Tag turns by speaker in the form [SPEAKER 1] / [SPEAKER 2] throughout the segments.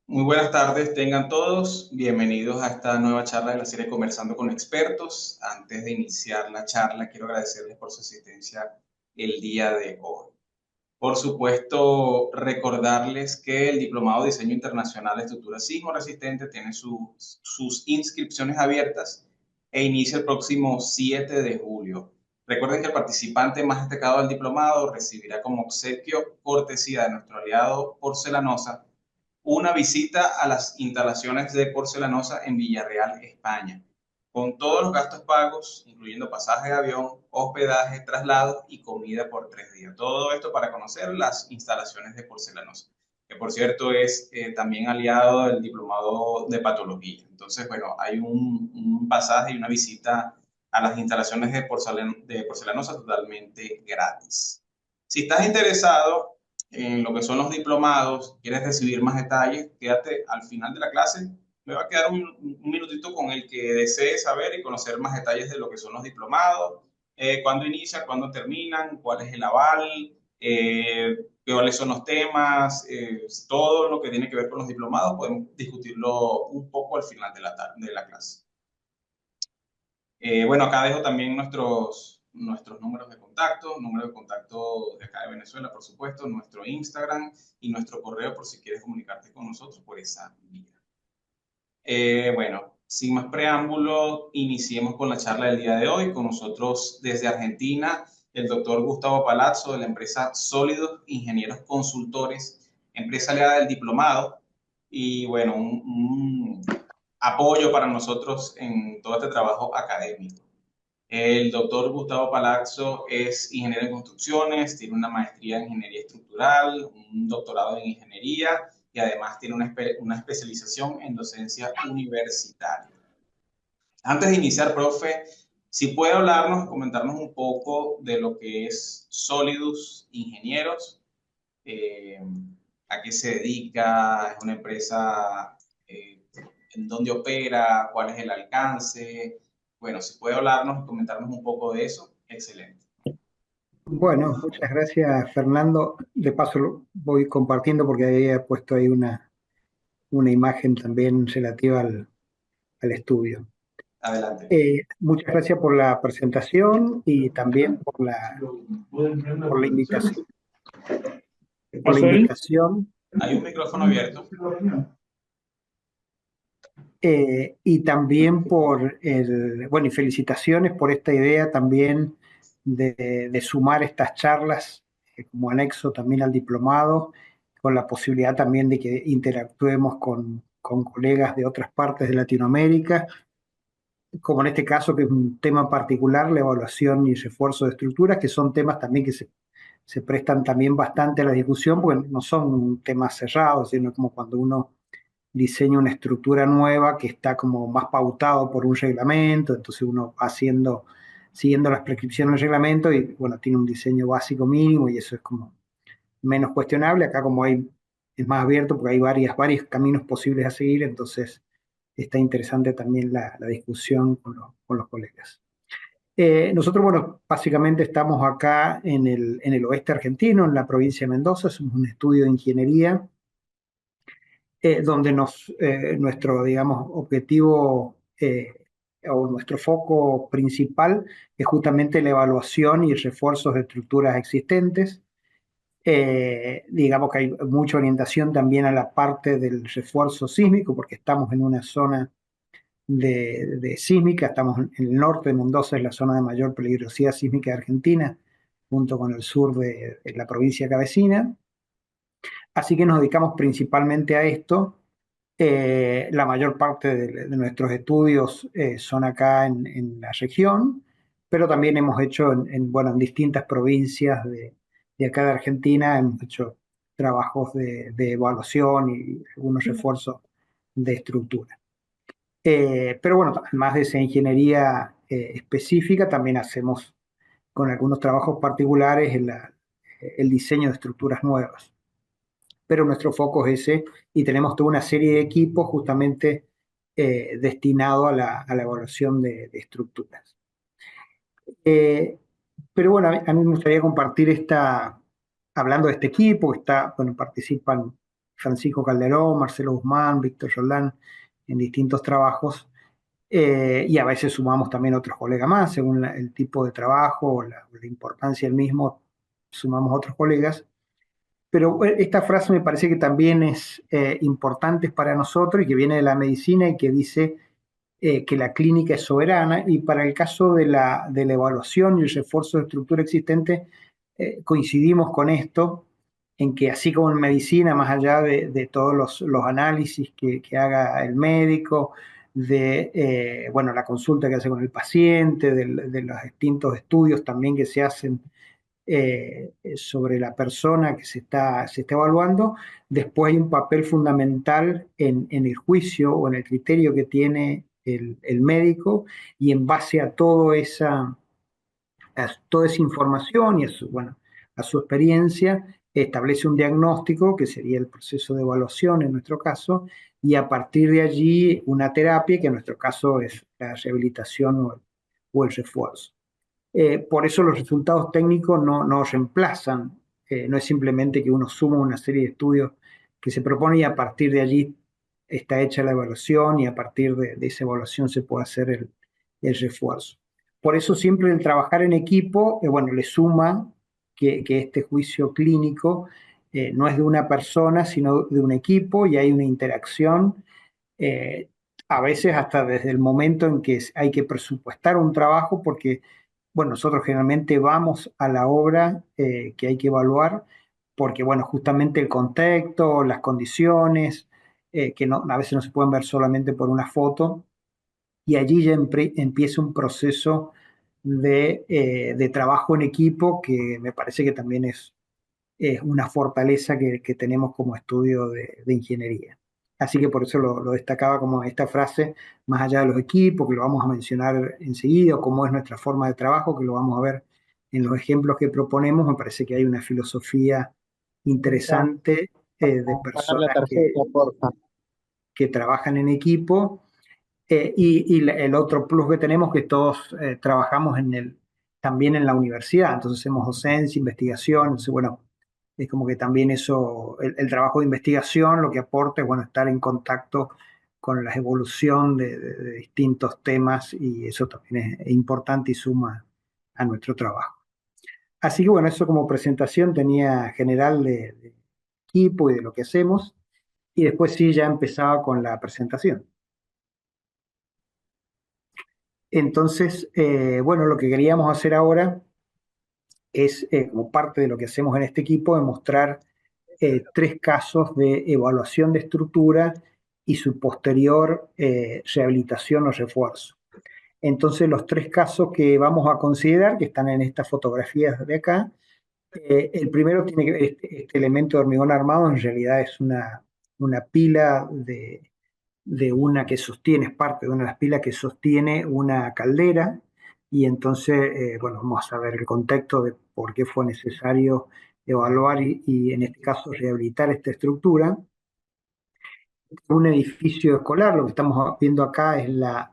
[SPEAKER 1] Muy buenas tardes, tengan todos. Bienvenidos a esta nueva charla de la serie Conversando con Expertos. Antes de iniciar la charla, quiero agradecerles por su asistencia el día de hoy. Por supuesto, recordarles que el Diplomado de Diseño Internacional de Estructuras Sismo Resistente tiene sus inscripciones abiertas e inicia el próximo 7 de julio. Recuerden que el participante más destacado del diplomado recibirá como obsequio cortesía de nuestro aliado Porcelanosa una visita a las instalaciones de Porcelanosa en Villarreal, España, con todos los gastos pagos, incluyendo pasaje de avión, hospedaje, traslado y comida por 3 días. Todo esto para conocer las instalaciones de Porcelanosa, que por cierto es también aliado del diplomado de patología. Entonces, bueno, hay un pasaje y una visita a las instalaciones de Porcelanosa totalmente gratis. Si estás interesado en lo que son los diplomados, quieres recibir más detalles, quédate al final de la clase. Me va a quedar un minutito con el que desee saber y conocer más detalles de lo que son los diplomados, cuándo inician, cuándo terminan, cuál es el aval, cuáles son los temas, todo lo que tiene que ver con los diplomados, podemos discutirlo un poco al final de la clase. Bueno, acá dejo también nuestros números de contacto de acá de Venezuela, por supuesto, nuestro Instagram y nuestro correo por si quieres comunicarte con nosotros por esa vía. Bueno, sin más preámbulo, iniciemos con la charla del día de hoy. Con nosotros desde Argentina, el doctor Gustavo Palazzo de la empresa Sólidos Ingenieros Consultores, empresa aliada del diplomado. Y bueno, un apoyo para nosotros en todo este trabajo académico. El doctor Gustavo Palazzo es ingeniero en construcciones, tiene una maestría en ingeniería estructural, un doctorado en ingeniería y además tiene una especialización en docencia universitaria. Antes de iniciar, profe, si puede hablarnos, comentarnos un poco de lo que es Solidus Ingenieros, eh, a qué se dedica, es una empresa, en dónde opera, cuál es el alcance. Bueno, si puede hablarnos y comentarnos un poco de eso, excelente.
[SPEAKER 2] Bueno, muchas gracias, Fernando. De paso lo voy compartiendo porque había puesto ahí una imagen también relativa al estudio.
[SPEAKER 1] Adelante.
[SPEAKER 2] Muchas gracias por la presentación y también por la invitación. Por la
[SPEAKER 3] ¿Paso ahí?
[SPEAKER 2] invitación
[SPEAKER 1] Hay un micrófono abierto.
[SPEAKER 2] y también bueno, y felicitaciones por esta idea también de sumar estas charlas como anexo también al diplomado, con la posibilidad también de que interactuemos con colegas de otras partes de Latinoamérica, como en este caso que es un tema particular, la evaluación y refuerzo de estructuras, que son temas también que se prestan también bastante a la discusión, porque no son temas cerrados, sino como cuando uno diseña una estructura nueva que está como más pautado por un reglamento, entonces uno va siguiendo las prescripciones del reglamento y bueno, tiene un diseño básico mínimo y eso es como menos cuestionable. Acá como es más abierto porque hay varios caminos posibles a seguir, entonces está interesante también la discusión con los colegas. Nosotros, bueno, básicamente estamos acá en el oeste argentino, en la provincia de Mendoza, somos un estudio de ingeniería donde nuestro, digamos, objetivo o nuestro foco principal es justamente la evaluación y refuerzos de estructuras existentes. Digamos que hay mucha orientación también a la parte del refuerzo sísmico, porque estamos en una zona de sísmica, estamos en el norte de Mendoza, es la zona de mayor peligrosidad sísmica de Argentina, junto con el sur de la provincia Cabecina. Así que nos dedicamos principalmente a esto. La mayor parte de nuestros estudios son acá en la región, pero también hemos hecho bueno, en distintas provincias de acá de Argentina, hemos hecho trabajos de evaluación y algunos refuerzos de estructura. Pero bueno, además de esa ingeniería específica, también hacemos con algunos trabajos particulares el diseño de estructuras nuevas, pero nuestro foco es ese y tenemos toda una serie de equipos justamente destinados a la evaluación de estructuras. Eh, pero bueno, a mí me gustaría compartir hablando de este equipo, bueno, participan Francisco Calderón, Marcelo Guzmán, Víctor Roldán, en distintos trabajos. Y a veces sumamos también otros colegas más, según el tipo de trabajo o la importancia del mismo, sumamos otros colegas. Pero esta frase me parece que también es importante para nosotros y que viene de la medicina y que dice que la clínica es soberana, y para el caso de la evaluación y el refuerzo de estructura existente, coincidimos con esto, en que así como en medicina, más allá de todos los análisis que haga el médico, de bueno, la consulta que hace con el paciente, de los distintos estudios también que se hacen sobre la persona que se está evaluando, después hay un papel fundamental en el juicio o en el criterio que tiene el médico, y en base a toda esa información y bueno, a su experiencia, establece un diagnóstico, que sería el proceso de evaluación en nuestro caso, y a partir de allí una terapia, que en nuestro caso es la rehabilitación o el refuerzo. Por eso los resultados técnicos no reemplazan, no es simplemente que uno suma una serie de estudios que se propone y a partir de allí está hecha la evaluación, y a partir de esa evaluación se puede hacer el refuerzo. Por eso siempre el trabajar en equipo, bueno, le suma que este juicio clínico no es de una persona, sino de un equipo, y hay una interacción, eh, a veces hasta desde el momento en que hay que presupuestar un trabajo, porque bueno, nosotros generalmente vamos a la obra que hay que evaluar, porque, bueno, justamente el contexto, las condiciones, que a veces no se pueden ver solamente por una foto, y allí ya empieza un proceso de trabajo en equipo, que me parece que también es una fortaleza que tenemos como estudio de ingeniería. Así que por eso lo destacaba como esta frase, más allá de los equipos, que lo vamos a mencionar enseguida, o cómo es nuestra forma de trabajo, que lo vamos a ver en los ejemplos que proponemos. Me parece que hay una filosofía interesante de
[SPEAKER 3] Pagar la
[SPEAKER 2] personas
[SPEAKER 3] tarjeta, porfa.
[SPEAKER 2] que trabajan en equipo, y el otro plus que tenemos, que todos trabajamos también en la universidad, entonces hacemos docencia, investigación, entonces bueno, es como que también eso, el trabajo de investigación lo que aporta es, bueno, estar en contacto con la evolución de distintos temas, y eso también es importante y suma a nuestro trabajo. Así que bueno, eso como presentación tenía general de equipo y de lo que hacemos, y después sí ya empezaba con la presentación. Entonces, bueno, lo que queríamos hacer ahora es, como parte de lo que hacemos en este equipo, demostrar 3 casos de evaluación de estructura y su posterior rehabilitación o refuerzo. Entonces, los 3 casos que vamos a considerar, que están en estas fotografías de acá, el primero tiene que ver, este elemento de hormigón armado en realidad es una pila de una que sostiene, es parte de una de las pilas que sostiene una caldera, y entonces, bueno, vamos a ver el contexto de por qué fue necesario evaluar y en este caso rehabilitar esta estructura. Un edificio escolar, lo que estamos viendo acá es la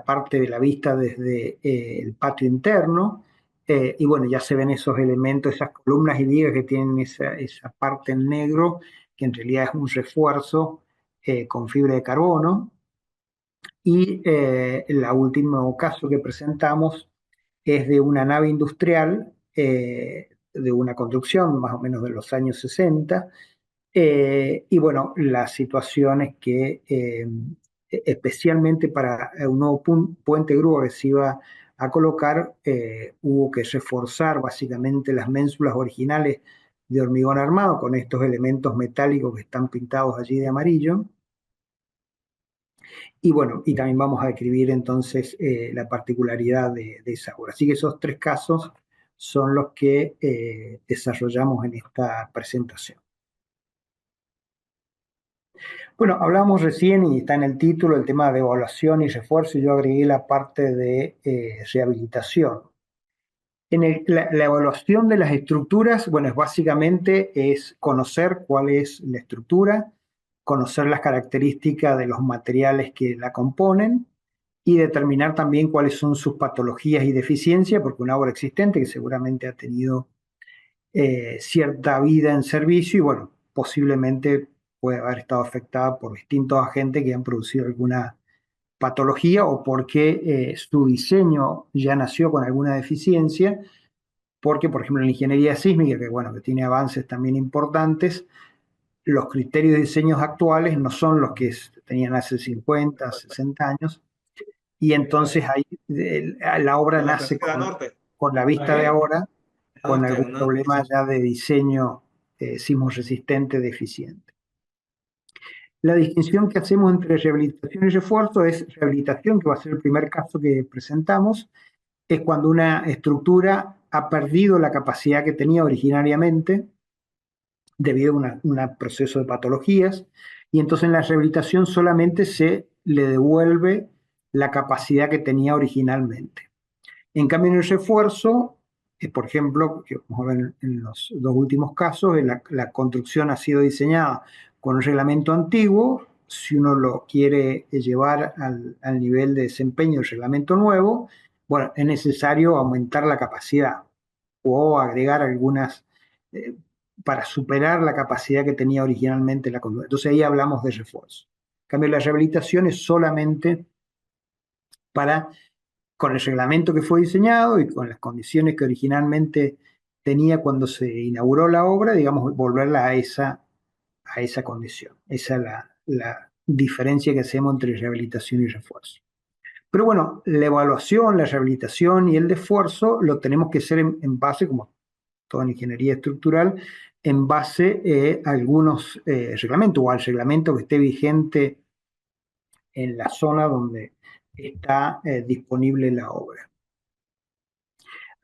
[SPEAKER 2] parte de la vista desde el patio interno, y bueno, ya se ven esos elementos, esas columnas y vigas que tienen esa parte en negro, que en realidad es un refuerzo con fibra de carbono. Y el último caso que presentamos es de una nave industrial, de una construcción más o menos de los años 60, y bueno, la situación es que especialmente para un nuevo puente grúa que se iba a colocar, hubo que reforzar básicamente las ménsulas originales de hormigón armado con estos elementos metálicos que están pintados allí de amarillo. Y bueno, y también vamos a describir entonces la particularidad de esa obra. Así que esos 3 casos son los que desarrollamos en esta presentación. Bueno, hablábamos recién, y está en el título, el tema de evaluación y refuerzo, y yo agregué la parte de rehabilitación. La evaluación de las estructuras, bueno, es conocer cuál es la estructura, conocer las características de los materiales que la componen, y determinar también cuáles son sus patologías y deficiencias, porque una obra existente que seguramente ha tenido cierta vida en servicio, y bueno, posiblemente puede haber estado afectada por distintos agentes que han producido alguna patología o porque su diseño ya nació con alguna deficiencia, porque, por ejemplo, en la ingeniería sísmica, que bueno, que tiene avances también importantes, los criterios de diseños actuales no son los que tenían hace 50, 60 años, y entonces ahí la obra nace con la vista de ahora, con algún problema ya de diseño sismo resistente deficiente. La distinción que hacemos entre rehabilitación y refuerzo es rehabilitación, que va a ser el primer caso que presentamos, es cuando una estructura ha perdido la capacidad que tenía originariamente debido a un proceso de patologías, y entonces en la rehabilitación solamente se le devuelve la capacidad que tenía originalmente. En cambio, en el refuerzo, por ejemplo, que vamos a ver en los dos últimos casos, la construcción ha sido diseñada con un reglamento antiguo. Si uno lo quiere llevar al nivel de desempeño del reglamento nuevo, bueno, es necesario aumentar la capacidad o agregar algunas eh, para superar la capacidad que tenía originalmente la construcción. Entonces ahí hablamos de refuerzo. En cambio, la rehabilitación es solamente para, con el reglamento que fue diseñado y con las condiciones que originalmente tenía cuando se inauguró la obra, digamos, volverla a esa condición. Esa es la diferencia que hacemos entre rehabilitación y refuerzo. Pero bueno, la evaluación, la rehabilitación y el esfuerzo lo tenemos que hacer en base, como toda en ingeniería estructural, en base a algunos reglamentos o al reglamento que esté vigente en la zona donde está disponible la obra.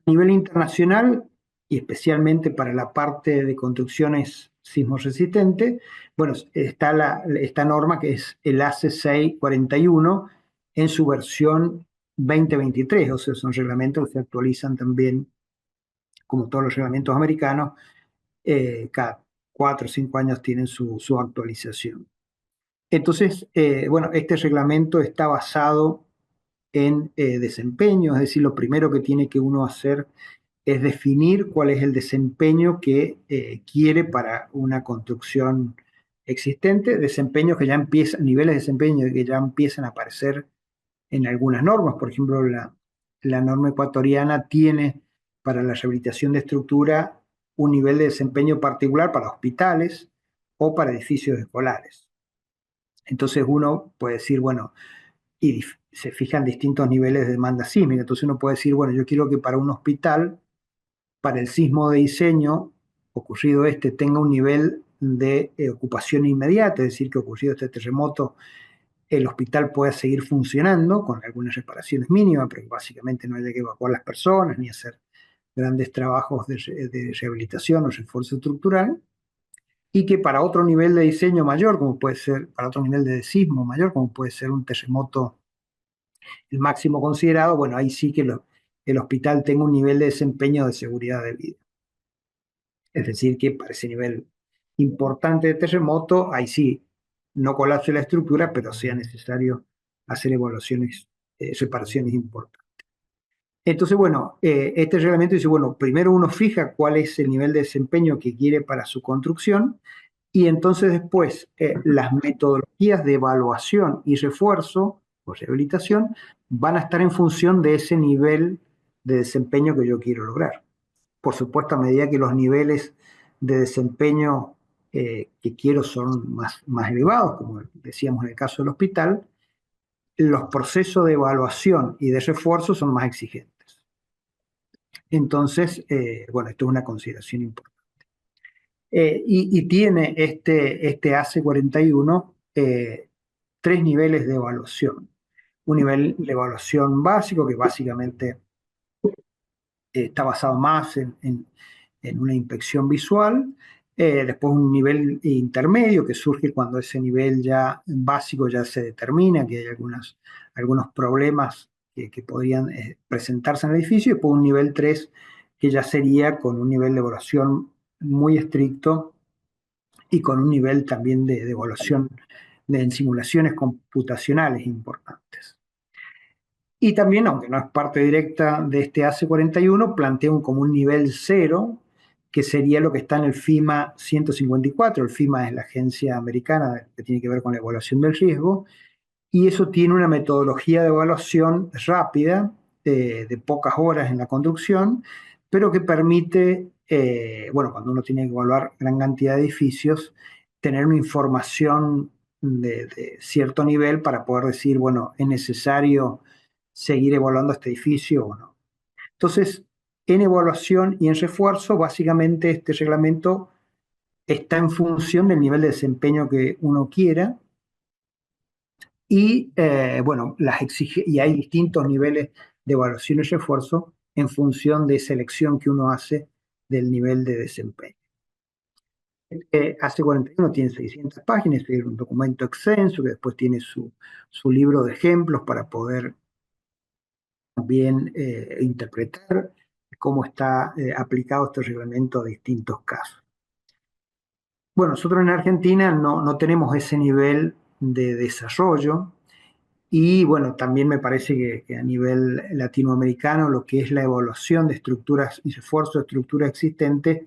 [SPEAKER 2] A nivel internacional, y especialmente para la parte de construcciones sismo resistente, bueno, está esta norma que es el ACE 641 en su versión 2023, o sea, son reglamentos que se actualizan también, como todos los reglamentos americanos, cada 4 o 5 años tienen su actualización. Entonces, bueno, este reglamento está basado en desempeño, es decir, lo primero que tiene que uno hacer es definir cuál es el desempeño que quiere para una construcción existente, desempeños que ya empiezan, niveles de desempeño que ya empiezan a aparecer en algunas normas. Por ejemplo, la norma ecuatoriana tiene para la rehabilitación de estructura un nivel de desempeño particular para hospitales o para edificios escolares. Entonces uno puede decir, bueno, y se fijan distintos niveles de demanda sísmica. Entonces uno puede decir, bueno, yo quiero que para un hospital, para el sismo de diseño ocurrido tenga un nivel de ocupación inmediata, es decir, que ocurrido este terremoto, el hospital pueda seguir funcionando con algunas reparaciones mínimas, pero básicamente no haya que evacuar las personas ni hacer grandes trabajos de rehabilitación o refuerzo estructural, y que para otro nivel de diseño mayor, como puede ser, para otro nivel de sismo mayor, como puede ser un terremoto el máximo considerado, bueno, ahí sí que el hospital tenga un nivel de desempeño de seguridad de vida. Es decir, que para ese nivel importante de terremoto, ahí sí, no colapse la estructura, pero sea necesario hacer evaluaciones, reparaciones importantes. Entonces, bueno, este reglamento dice, bueno, primero uno fija cuál es el nivel de desempeño que quiere para su construcción, y entonces después las metodologías de evaluación y refuerzo o rehabilitación van a estar en función de ese nivel de desempeño que yo quiero lograr. Por supuesto, a medida que los niveles de desempeño que quiero son más elevados, como decíamos en el caso del hospital, los procesos de evaluación y de refuerzo son más exigentes. Entonces, bueno, esto es una consideración importante. Y tiene este ACE 41 tres niveles de evaluación. Un nivel de evaluación básico, que básicamente está basado más en una inspección visual. Después un nivel intermedio que surge cuando ese nivel ya básico ya se determina que hay algunos problemas que podrían presentarse en el edificio. Y después un nivel 3 que ya sería con un nivel de evaluación muy estricto y con un nivel también de evaluación en simulaciones computacionales importantes. Y también, aunque no es parte directa de este ACE 41, plantea como un nivel 0, que sería lo que está en el FIMA 154. El FIMA es la agencia americana que tiene que ver con la evaluación del riesgo, y eso tiene una metodología de evaluación rápida, de pocas horas en la conducción, pero que permite, bueno, cuando uno tiene que evaluar gran cantidad de edificios, tener una información de cierto nivel para poder decir, bueno, es necesario seguir evaluando este edificio o no. Entonces, en evaluación y en refuerzo, básicamente este reglamento está en función del nivel de desempeño que uno quiera. Y bueno, y hay distintos niveles de evaluación y refuerzo en función de selección que uno hace del nivel de desempeño. AC41 tiene 600 páginas, es un documento extenso que después tiene su libro de ejemplos para poder también interpretar cómo está aplicado este reglamento a distintos casos. Bueno, nosotros en Argentina no tenemos ese nivel de desarrollo. Y bueno, también me parece que a nivel latinoamericano lo que es la evaluación de estructuras y refuerzo de estructuras existentes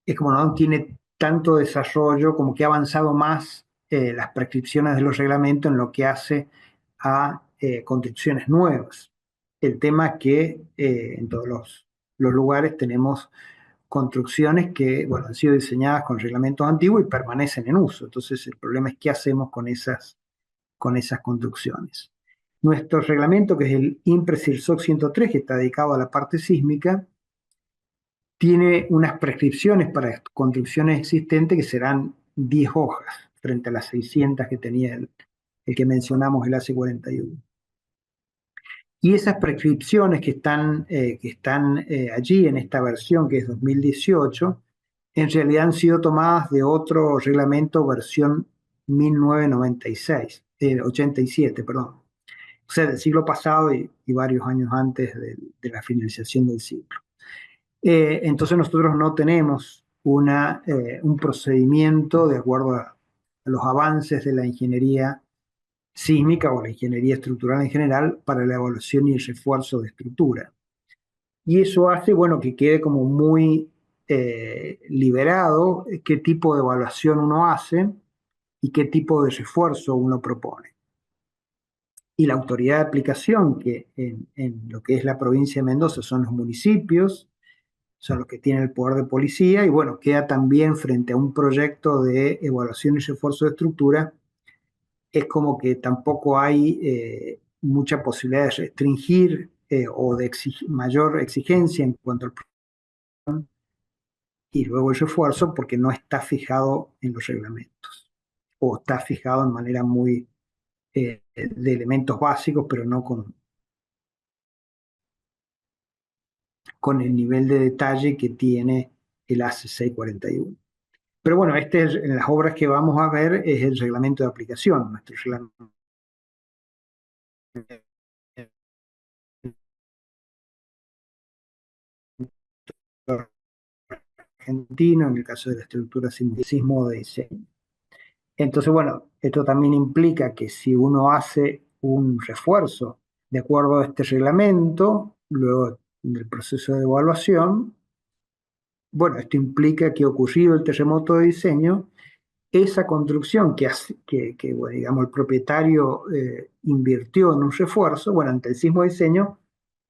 [SPEAKER 2] es como no tiene tanto desarrollo, como que ha avanzado más las prescripciones de los reglamentos en lo que hace a construcciones nuevas. El tema es que en todos los lugares tenemos construcciones que bueno, han sido diseñadas con reglamentos antiguos y permanecen en uso. Entonces el problema es qué hacemos con esas construcciones. Nuestro reglamento, que es el INPRE-SIRSOC 103, que está dedicado a la parte sísmica, tiene unas prescripciones para construcciones existentes que serán 10 hojas frente a las 600 que tenía el que mencionamos, el AC41. Y esas prescripciones que están allí en esta versión, que es 2018, en realidad han sido tomadas de otro reglamento, versión 1996, 87, perdón. O sea, del siglo pasado y varios años antes de la finalización del siglo. Entonces nosotros no tenemos un procedimiento de acuerdo a los avances de la ingeniería sísmica o la ingeniería estructural en general para la evaluación y el refuerzo de estructura. Y eso hace, bueno, que quede como muy liberado qué tipo de evaluación uno hace y qué tipo de refuerzo uno propone. Y la autoridad de aplicación, que en lo que es la provincia de Mendoza son los municipios, son los que tienen el poder de policía, y bueno, queda también frente a un proyecto de evaluación y refuerzo de estructura, es como que tampoco hay mucha posibilidad de restringir o de mayor exigencia en cuanto al y luego el refuerzo, porque no está fijado en los reglamentos, o está fijado de manera muy de elementos básicos, pero no con el nivel de detalle que tiene el ACE 641. Pero bueno, en las obras que vamos a ver es el reglamento de aplicación, nuestro reglamento argentino, en el caso de la estructura sismo de diseño. Entonces, bueno, esto también implica que si uno hace un refuerzo de acuerdo a este reglamento, luego del proceso de evaluación, bueno, esto implica que ocurrido el terremoto de diseño, esa construcción bueno, digamos, el propietario invirtió en un refuerzo, bueno, ante el sismo de diseño,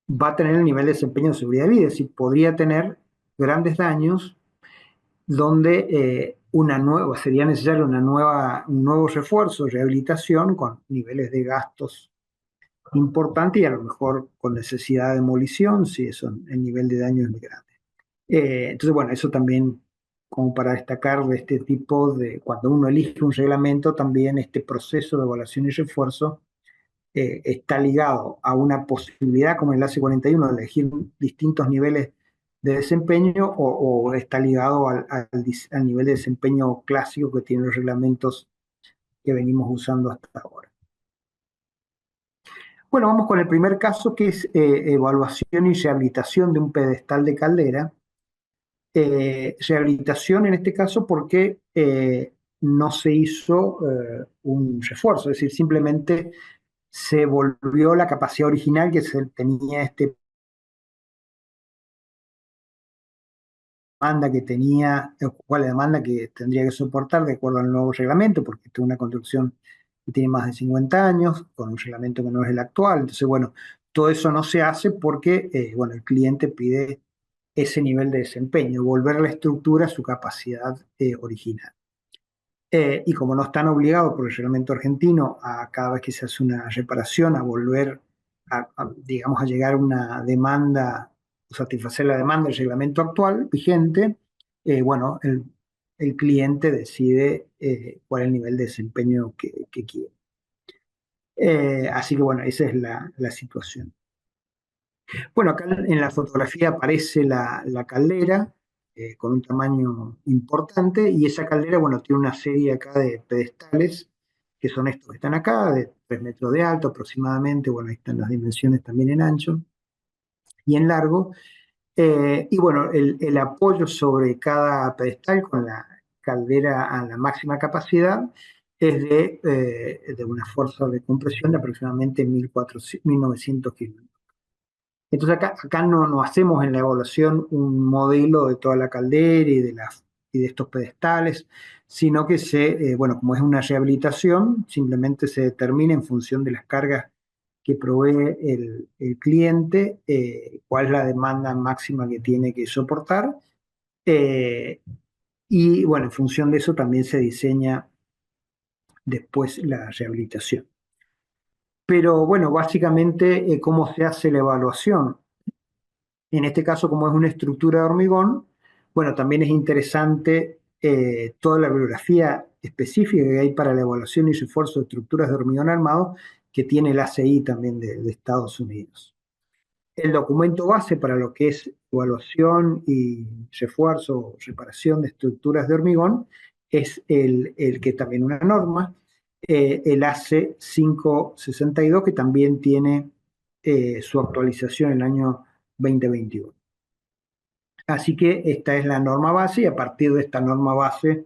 [SPEAKER 2] va a tener el nivel de desempeño de seguridad de vida, es decir, podría tener grandes daños donde sería necesario un nuevo refuerzo, rehabilitación con niveles de gastos importantes y a lo mejor con necesidad de demolición si el nivel de daño es muy grande. Entonces, bueno, eso también como para destacar de este tipo cuando uno elige un reglamento, también este proceso de evaluación y refuerzo está ligado a una posibilidad como el AC41 de elegir distintos niveles de desempeño o está ligado al nivel de desempeño clásico que tienen los reglamentos que venimos usando hasta ahora. Bueno, vamos con el primer caso, que es evaluación y rehabilitación de un pedestal de caldera. Rehabilitación en este caso porque no se hizo un refuerzo, es decir, simplemente se volvió la capacidad original que tenía este demanda que tenía, cuál es la demanda que tendría que soportar de acuerdo al nuevo reglamento, porque esta es una construcción que tiene más de 50 años, con un reglamento que no es el actual. Entonces, bueno, todo eso no se hace porque, bueno, el cliente pide ese nivel de desempeño, volver la estructura a su capacidad original. Y como no están obligados por el reglamento argentino a cada vez que se hace una reparación a volver digamos, a llegar a una demanda, o satisfacer la demanda del reglamento actual vigente, bueno, el cliente decide cuál es el nivel de desempeño que quiere. Así que bueno, esa es la situación. Bueno, acá en la fotografía aparece la caldera con un tamaño importante y esa caldera, bueno, tiene una serie acá de pedestales que son estos que están acá, de 3 metros de alto aproximadamente, bueno, ahí están las dimensiones también en ancho y en largo. Y bueno, el apoyo sobre cada pedestal con la caldera a la máxima capacidad es de una fuerza de compresión de aproximadamente 1900 kilos. Entonces acá no hacemos en la evaluación un modelo de toda la caldera y de estos pedestales, sino que bueno, como es una rehabilitación, simplemente se determina en función de las cargas que provee el cliente, cuál es la demanda máxima que tiene que soportar, eh, y bueno, en función de eso también se diseña después la rehabilitación. Pero bueno, básicamente, ¿cómo se hace la evaluación? En este caso, como es una estructura de hormigón, bueno, también es interesante toda la bibliografía específica que hay para la evaluación y refuerzo de estructuras de hormigón armado que tiene el ACI también de Estados Unidos. El documento base para lo que es evaluación y refuerzo o reparación de estructuras de hormigón es el que también una norma, el AC 562, que también tiene su actualización en el año 2021. Así que esta es la norma base y a partir de esta norma base,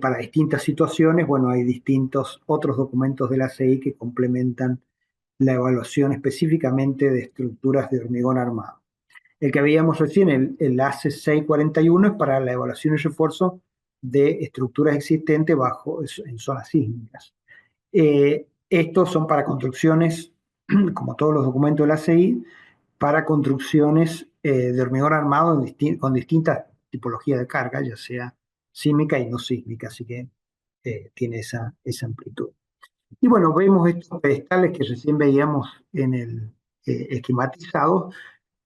[SPEAKER 2] para distintas situaciones, bueno, hay distintos otros documentos de la CI que complementan la evaluación específicamente de estructuras de hormigón armado. El que veíamos recién, el ACE 641, es para la evaluación y refuerzo de estructuras existentes en zonas sísmicas. Estos son para construcciones, como todos los documentos de la CI, para construcciones de hormigón armado con distintas tipologías de carga, ya sea sísmica y no sísmica, así que tiene esa amplitud. Y bueno, vemos estos pedestales que recién veíamos en el esquematizado,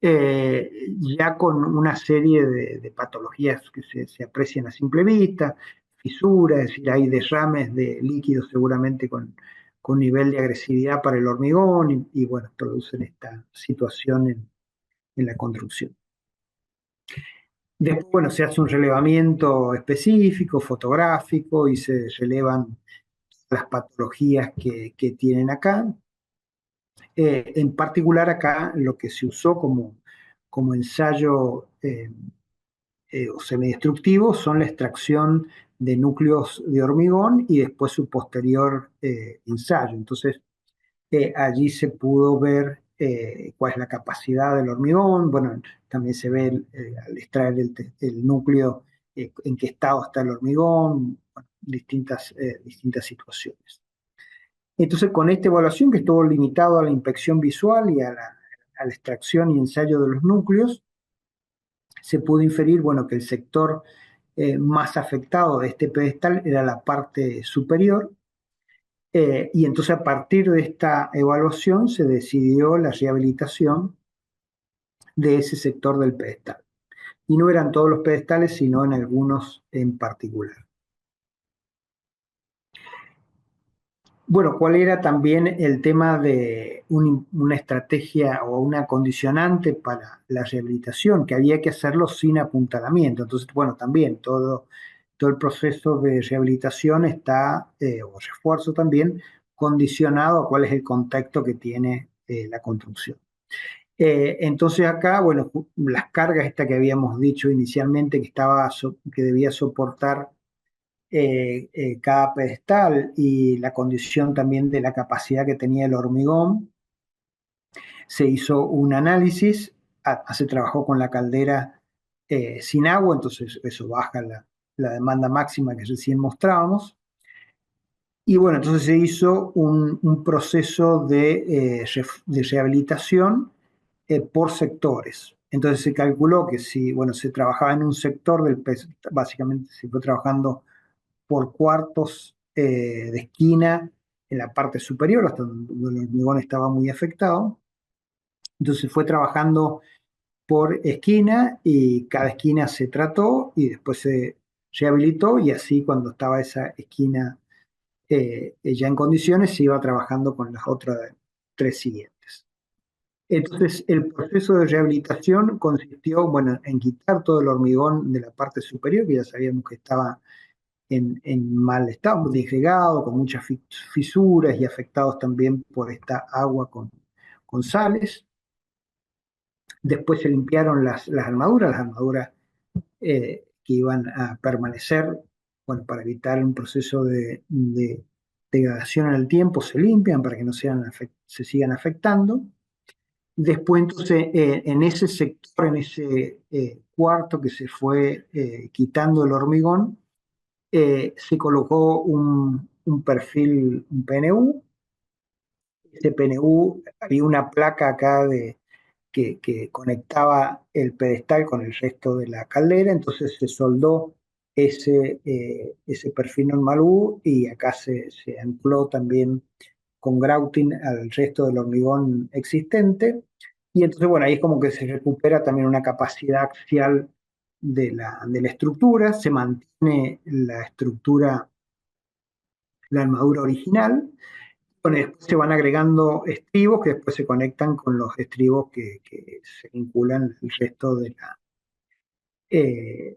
[SPEAKER 2] ya con una serie de patologías que se aprecian a simple vista, fisuras, es decir, hay derrames de líquidos seguramente con nivel de agresividad para el hormigón y bueno, producen esta situación en la construcción. Después, bueno, se hace un relevamiento específico, fotográfico, y se relevan las patologías que tienen acá. En particular acá lo que se usó como ensayo o semidestructivo son la extracción de núcleos de hormigón y después su posterior ensayo. Entonces, allí se pudo ver cuál es la capacidad del hormigón. Bueno, también se ve al extraer el núcleo en qué estado está el hormigón, bueno, distintas situaciones. Entonces, con esta evaluación, que estuvo limitado a la inspección visual y a la extracción y ensayo de los núcleos, se pudo inferir, bueno, que el sector más afectado de este pedestal era la parte superior, y entonces a partir de esta evaluación se decidió la rehabilitación de ese sector del pedestal. Y no eran todos los pedestales, sino en algunos en particular. Bueno, ¿cuál era también el tema de una estrategia o una condicionante para la rehabilitación? Que había que hacerlo sin apuntalamiento. Entonces, bueno, también todo el proceso de rehabilitación está, o refuerzo también, condicionado a cuál es el contexto que tiene la construcción. Entonces acá, bueno, las cargas estas que habíamos dicho inicialmente que debía soportar cada pedestal y la condición también de la capacidad que tenía el hormigón, se hizo un análisis, se trabajó con la caldera sin agua, entonces eso baja la demanda máxima que recién mostrábamos. Y bueno, entonces se hizo un proceso de rehabilitación por sectores. Entonces se calculó que si, bueno, se trabajaba en un sector básicamente se fue trabajando por cuartos de esquina en la parte superior, hasta donde el hormigón estaba muy afectado. Entonces fue trabajando por esquina y cada esquina se trató y después se rehabilitó y así cuando estaba esa esquina ya en condiciones se iba trabajando con las otras tres siguientes. Entonces, el proceso de rehabilitación consistió, bueno, en quitar todo el hormigón de la parte superior, que ya sabíamos que estaba en mal estado, disgregado, con muchas fisuras y afectados también por esta agua con sales. Después se limpiaron las armaduras que iban a permanecer, bueno, para evitar un proceso de degradación en el tiempo, se limpian para que no se sigan afectando. Después, entonces, en ese sector, en ese cuarto que se fue quitando el hormigón, se colocó un perfil, un PNU. Ese PNU, había una placa acá que conectaba el pedestal con el resto de la caldera, entonces se soldó ese perfil normal U y acá se ancló también con grouting al resto del hormigón existente. Y entonces, bueno, ahí es como que se recupera también una capacidad axial de la estructura, se mantiene la estructura, la armadura original. Bueno, después se van agregando estribos que después se conectan con los estribos que se vinculan el resto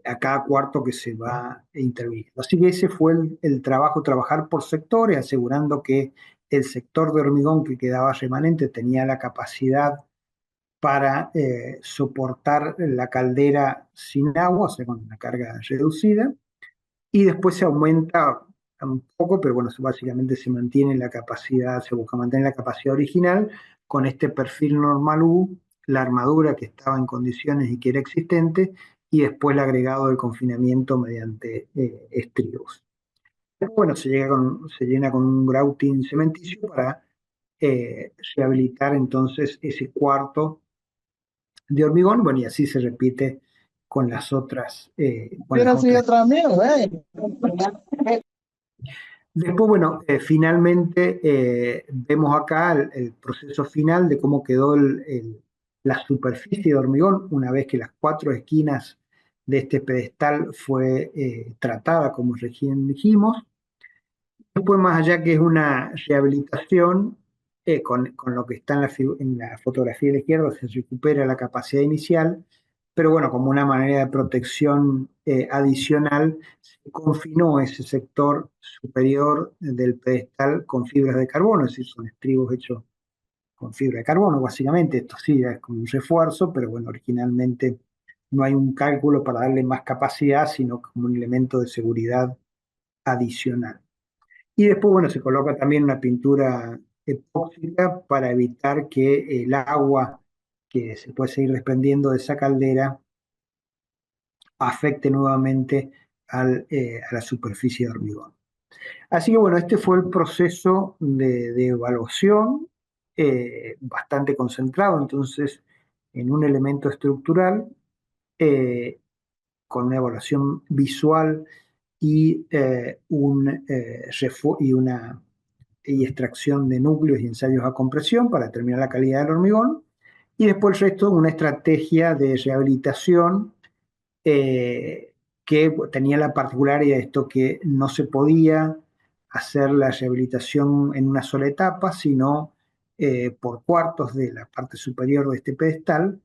[SPEAKER 2] a cada cuarto que se va interviniendo. Así que ese fue el trabajo, trabajar por sectores, asegurando que el sector de hormigón que quedaba remanente tenía la capacidad para soportar la caldera sin agua, o sea, con una carga reducida, y después se aumenta un poco, pero bueno, básicamente se mantiene la capacidad, se busca mantener la capacidad original con este perfil normal U, la armadura que estaba en condiciones y que era existente, y después el agregado del confinamiento mediante estribos. Bueno, se llena con un grouting cementicio para rehabilitar entonces ese cuarto de hormigón, bueno, y así se repite con las otras, con las
[SPEAKER 3] Pero si
[SPEAKER 2] otras.
[SPEAKER 3] otra mierda,
[SPEAKER 2] Después, bueno, finalmente vemos acá el proceso final de cómo quedó la superficie de hormigón una vez que las cuatro esquinas de este pedestal fue tratada, como recién dijimos. Después, más allá que es una rehabilitación, con lo que está en la fotografía de la izquierda, se recupera la capacidad inicial, pero bueno, como una manera de protección adicional, se confinó ese sector superior del pedestal con fibras de carbono, es decir, son estribos hechos con fibra de carbono, básicamente. Esto sí ya es como un refuerzo, pero bueno, originalmente no hay un cálculo para darle más capacidad, sino como un elemento de seguridad adicional. Y después, bueno, se coloca también una pintura epóxica para evitar que el agua que se puede seguir desprendiendo de esa caldera afecte nuevamente a la superficie de hormigón. Así que bueno, este fue el proceso de evaluación bastante concentrado, entonces, en un elemento estructural eh, con una evaluación visual y, y extracción de núcleos y ensayos a compresión para determinar la calidad del hormigón, y después el resto una estrategia de rehabilitación que tenía la particularidad de esto que no se podía hacer la rehabilitación en una sola etapa, sino por cuartos de la parte superior de este pedestal,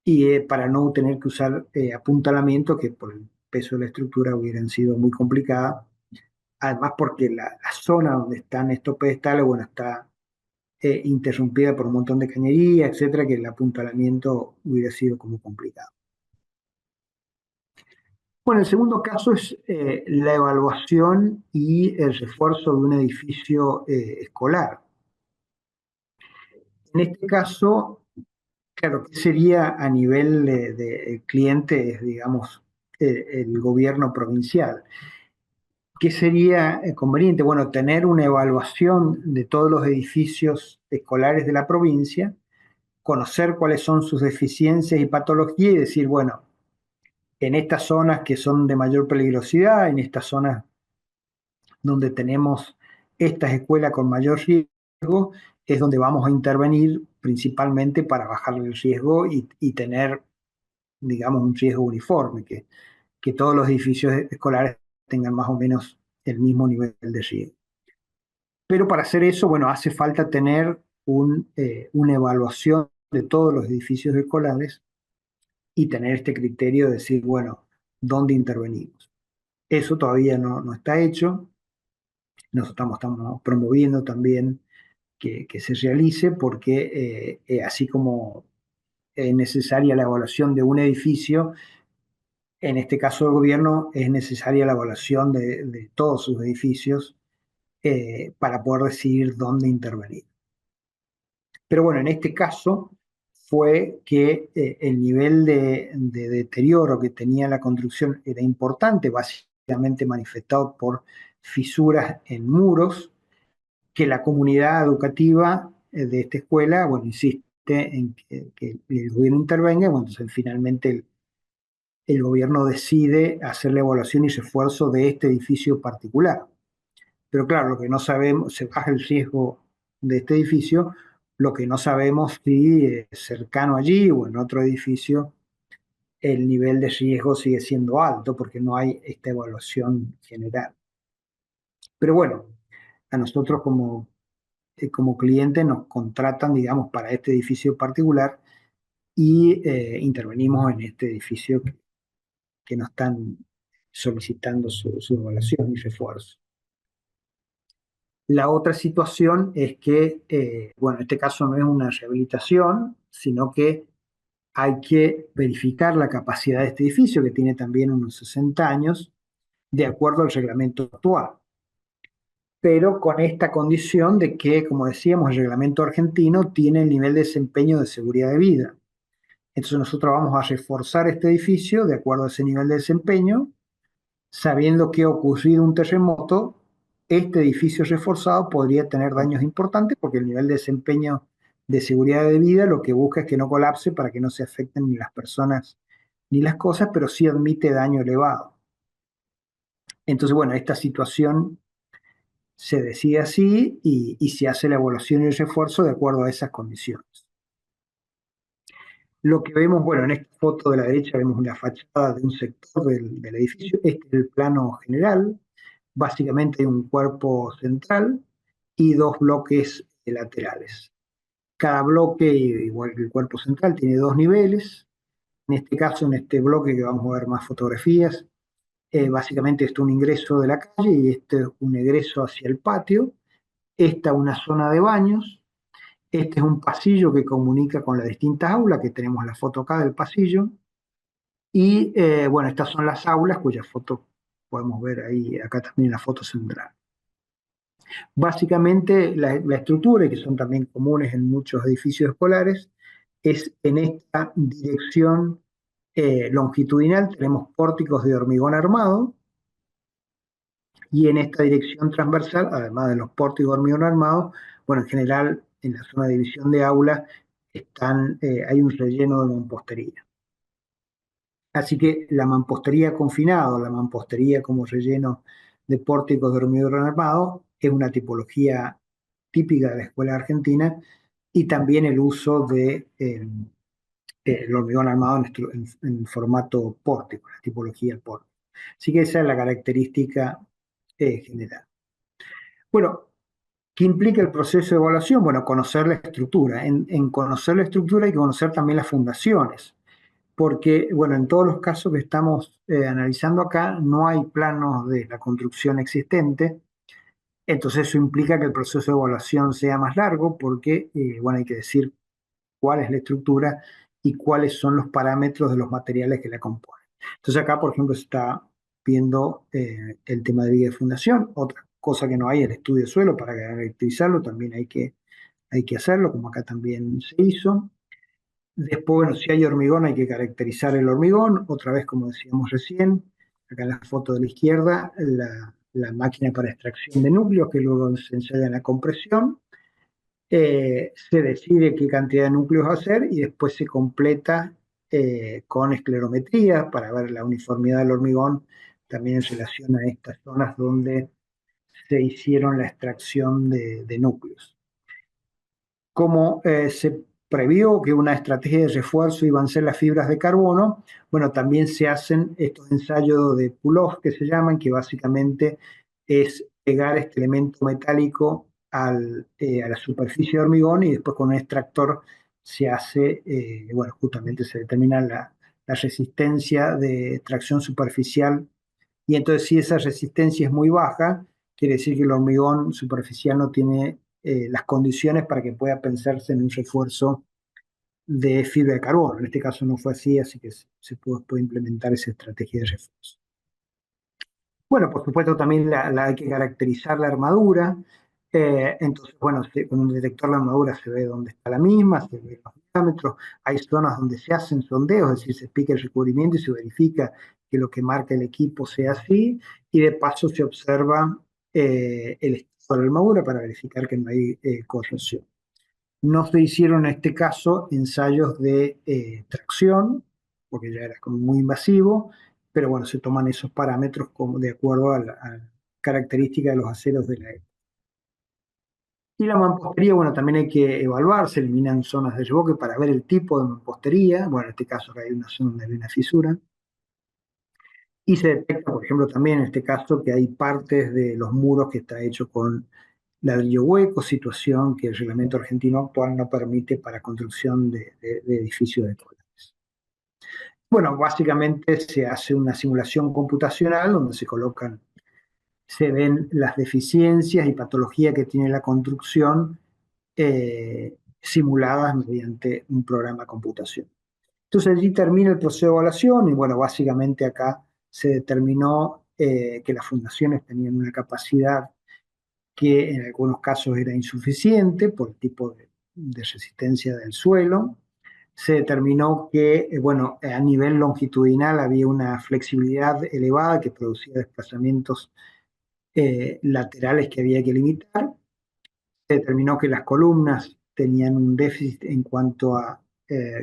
[SPEAKER 2] y para no tener que usar apuntalamiento que por el peso de la estructura hubieran sido muy complicadas. Además, porque la zona donde están estos pedestales, bueno, está interrumpida por un montón de cañería, etcétera, que el apuntalamiento hubiera sido como complicado. Bueno, el segundo caso es la evaluación y el refuerzo de un edificio escolar. En este caso, Claro, ¿qué sería a nivel de cliente, digamos, el gobierno provincial? ¿Qué sería conveniente? Bueno, tener una evaluación de todos los edificios escolares de la provincia, conocer cuáles son sus deficiencias y patologías y decir, bueno, en estas zonas que son de mayor peligrosidad, en estas zonas donde tenemos estas escuelas con mayor riesgo, es donde vamos a intervenir principalmente para bajar el riesgo y tener, digamos, un riesgo uniforme, que todos los edificios escolares tengan más o menos el mismo nivel de riesgo. Pero para hacer eso, bueno, hace falta tener una evaluación de todos los edificios escolares y tener este criterio de decir, bueno, ¿dónde intervenimos? Eso todavía no está hecho. Nosotros estamos promoviendo también que se realice porque así como es necesaria la evaluación de un edificio, en este caso del gobierno es necesaria la evaluación de todos sus edificios para poder decidir dónde intervenir. Pero bueno, en este caso fue que el nivel de deterioro que tenía la construcción era importante, básicamente manifestado por fisuras en muros, que la comunidad educativa de esta escuela, bueno, insiste en que el gobierno intervenga, bueno, entonces finalmente el gobierno decide hacer la evaluación y refuerzo de este edificio particular. Pero claro, lo que no sabemos, se baja el riesgo de este edificio, lo que no sabemos si cercano allí o en otro edificio el nivel de riesgo sigue siendo alto porque no hay esta evaluación general. Pero bueno, a nosotros como cliente nos contratan, digamos, para este edificio particular y intervenimos en este edificio que nos están solicitando su evaluación y refuerzo. La otra situación es que, bueno, en este caso no es una rehabilitación, sino que hay que verificar la capacidad de este edificio, que tiene también unos 60 años, de acuerdo al reglamento actual. Pero con esta condición de que, como decíamos, el reglamento argentino tiene el nivel de desempeño de seguridad de vida. Entonces nosotros vamos a reforzar este edificio de acuerdo a ese nivel de desempeño, sabiendo que ha ocurrido un terremoto, este edificio reforzado podría tener daños importantes porque el nivel de desempeño de seguridad de vida lo que busca es que no colapse para que no se afecten ni las personas ni las cosas, pero sí admite daño elevado. Entonces, bueno, esta situación se decide así y se hace la evaluación y el refuerzo de acuerdo a esas condiciones. Lo que vemos, bueno, en esta foto de la derecha vemos una fachada de un sector del edificio. Este es el plano general. Básicamente hay un cuerpo central y dos bloques laterales. Cada bloque, igual que el cuerpo central, tiene dos niveles. En este caso, en este bloque que vamos a ver más fotografías, básicamente esto es un ingreso de la calle y este es un egreso hacia el patio. Esta una zona de baños. Este es un pasillo que comunica con las distintas aulas, que tenemos la foto acá del pasillo. Y bueno, estas son las aulas cuya foto podemos ver ahí, acá también en la foto central. Básicamente la estructura, y que son también comunes en muchos edificios escolares, es en esta dirección longitudinal, tenemos pórticos de hormigón armado, y en esta dirección transversal, además de los pórticos de hormigón armado, bueno, en general en la zona de división de aulas hay un relleno de mampostería. Así que la mampostería confinado, la mampostería como relleno de pórticos de hormigón armado, es una tipología típica de la escuela argentina y también el uso de el hormigón armado en formato pórtico, la tipología pórtico. Así que esa es la característica general. Bueno, ¿qué implica el proceso de evaluación? Bueno, conocer la estructura. En conocer la estructura hay que conocer también las fundaciones, porque, bueno, en todos los casos que estamos analizando acá, no hay planos de la construcción existente, entonces eso implica que el proceso de evaluación sea más largo, porque, bueno, hay que decir cuál es la estructura y cuáles son los parámetros de los materiales que la componen. Entonces acá, por ejemplo, se está viendo el tema de viga de fundación, otra cosa que no hay es el estudio de suelo para caracterizarlo, también hay que hacerlo, como acá también se hizo. Después, bueno, si hay hormigón hay que caracterizar el hormigón, otra vez como decíamos recién, acá en la foto de la izquierda, la máquina para extracción de núcleos que luego se ensaya en la compresión. Se decide qué cantidad de núcleos hacer y después se completa con esclerometría para ver la uniformidad del hormigón también en relación a estas zonas donde se hicieron la extracción de núcleos. Como se previó que una estrategia de refuerzo iban a ser las fibras de carbono, bueno, también se hacen estos ensayos de pull-off que se llaman, que básicamente es pegar este elemento metálico a la superficie de hormigón y después con un extractor se hace, bueno, justamente se determina la resistencia de tracción superficial y entonces si esa resistencia es muy baja, quiere decir que el hormigón superficial no tiene las condiciones para que pueda pensarse en un refuerzo de fibra de carbono. En este caso no fue así, así que se pudo implementar esa estrategia de refuerzo. Bueno, por supuesto también hay que caracterizar la armadura. Entonces, bueno, con un detector de armadura se ve dónde está la misma, se ve los diámetros. Hay zonas donde se hacen sondeos, es decir, se explica el recubrimiento y se verifica que lo que marca el equipo sea así. Y de paso se observa el estado de la armadura para verificar que no hay corrosión. No se hicieron en este caso ensayos de tracción, porque ya era como muy invasivo, pero bueno, se toman esos parámetros como de acuerdo a la característica de los aceros de la época. Y la mampostería, bueno, también hay que evaluar, se eliminan zonas de revoque para ver el tipo de mampostería, bueno, en este caso hay una zona donde hay una fisura, y se detecta, por ejemplo, también en este caso que hay partes de los muros que está hecho con ladrillo hueco, situación que el reglamento argentino actual no permite para construcción de edificios de colores. Bueno, básicamente se hace una simulación computacional donde se ven las deficiencias y patología que tiene la construcción simuladas mediante un programa de computación. Entonces allí termina el proceso de evaluación y bueno, básicamente acá se determinó que las fundaciones tenían una capacidad que en algunos casos era insuficiente por el tipo de resistencia del suelo. Se determinó que, bueno, a nivel longitudinal había una flexibilidad elevada que producía desplazamientos laterales que había que limitar. Se determinó que las columnas tenían un déficit en cuanto a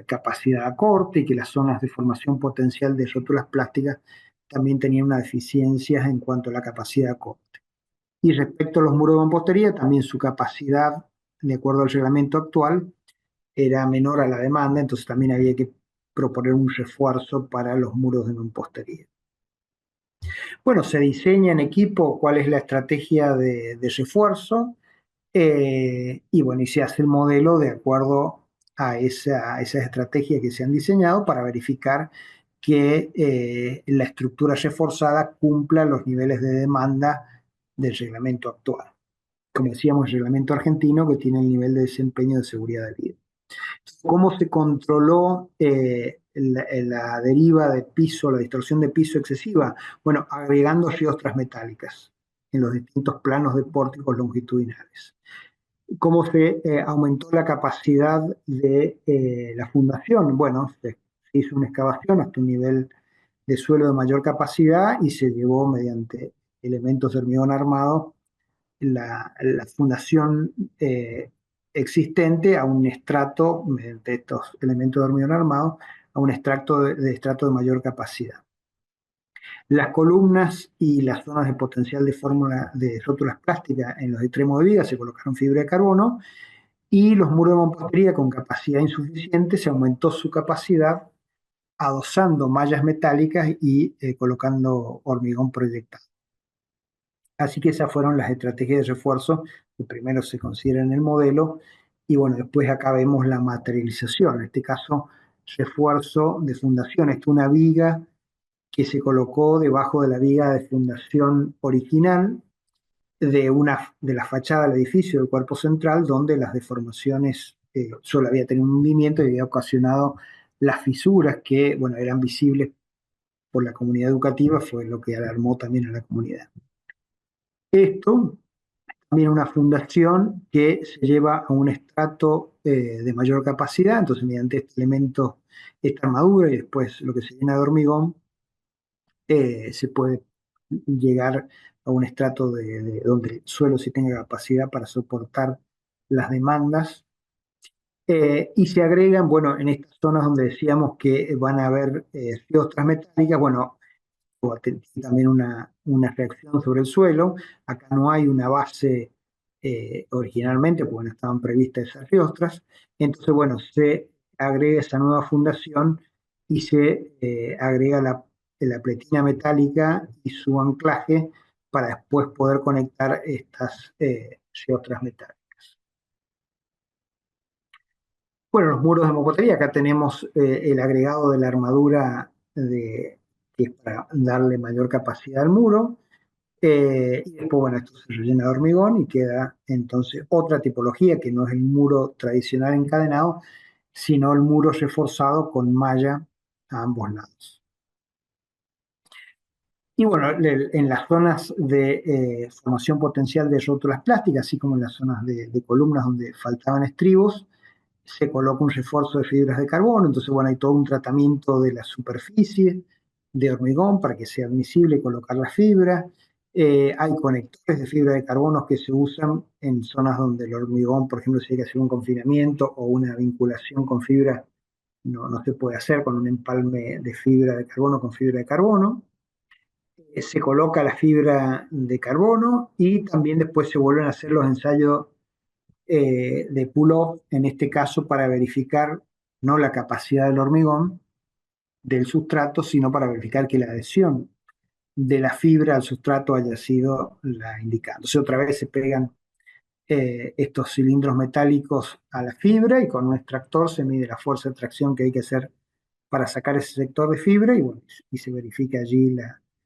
[SPEAKER 2] capacidad de corte y que las zonas de formación potencial de rótulas plásticas también tenían una deficiencia en cuanto a la capacidad de corte. Y respecto a los muros de mampostería, también su capacidad, de acuerdo al reglamento actual, era menor a la demanda, entonces también había que proponer un refuerzo para los muros de mampostería. Bueno, se diseña en equipo cuál es la estrategia de refuerzo y bueno, y se hace el modelo de acuerdo a esa estrategia que se han diseñado para verificar que la estructura reforzada cumpla los niveles de demanda del reglamento actual. Como decíamos, el reglamento argentino que tiene el nivel de desempeño de seguridad de vida. ¿Cómo se controló la deriva de piso, la distorsión de piso excesiva? Bueno, agregando riostras metálicas en los distintos planos de pórticos longitudinales. ¿Cómo se aumentó la capacidad de la fundación? Bueno, se hizo una excavación hasta un nivel de suelo de mayor capacidad y se llevó mediante elementos de hormigón armado la fundación existente a un estrato, mediante estos elementos de hormigón armado, a un estrato de estrato de mayor capacidad. Las columnas y las zonas de potencial de fórmula de rótulas plásticas en los extremos de viga se colocaron fibra de carbono y los muros de mampostería con capacidad insuficiente se aumentó su capacidad adosando mallas metálicas y colocando hormigón proyectado. Así que esas fueron las estrategias de refuerzo que primero se consideran en el modelo y bueno, después acá vemos la materialización, en este caso refuerzo de fundación, esto es una viga que se colocó debajo de la viga de fundación original de la fachada del edificio del cuerpo central, donde las deformaciones solo había tenido un hundimiento y había ocasionado las fisuras que, bueno, eran visibles por la comunidad educativa, fue lo que alarmó también a la comunidad. Esto también una fundación que se lleva a un estrato de mayor capacidad, entonces mediante este elemento, esta armadura y después lo que se llena de hormigón, se puede llegar a un estrato donde el suelo sí tenga capacidad para soportar las demandas. Y se agregan, bueno, en estas zonas donde decíamos que van a haber fiostras metálicas, bueno, también una reacción sobre el suelo. Acá no hay una base originalmente, porque no estaban previstas esas riostras. Entonces, bueno, se agrega esa nueva fundación y se agrega la pletina metálica y su anclaje para después poder conectar estas riostras metálicas. Bueno, los muros de mampostería, acá tenemos el agregado de la armadura que es para darle mayor capacidad al muro. Y después, bueno, esto se rellena de hormigón y queda entonces otra tipología que no es el muro tradicional encadenado, sino el muro reforzado con malla a ambos lados. Y bueno, en las zonas de formación potencial de rótulas plásticas, así como en las zonas de columnas donde faltaban estribos, se coloca un refuerzo de fibras de carbono, entonces bueno, hay todo un tratamiento de la superficie de hormigón para que sea admisible colocar la fibra. Hay conectores de fibra de carbono que se usan en zonas donde el hormigón, por ejemplo, si hay que hacer un confinamiento o una vinculación con fibra, no se puede hacer con un empalme de fibra de carbono con fibra de carbono. Se coloca la fibra de carbono y también después se vuelven a hacer los ensayos de pull-off, en este caso para verificar no la capacidad del hormigón del sustrato, sino para verificar que la adhesión de la fibra al sustrato haya sido la indicada. Entonces otra vez se pegan estos cilindros metálicos a la fibra y con un extractor se mide la fuerza de tracción que hay que hacer para sacar ese sector de fibra y, bueno, y se verifica allí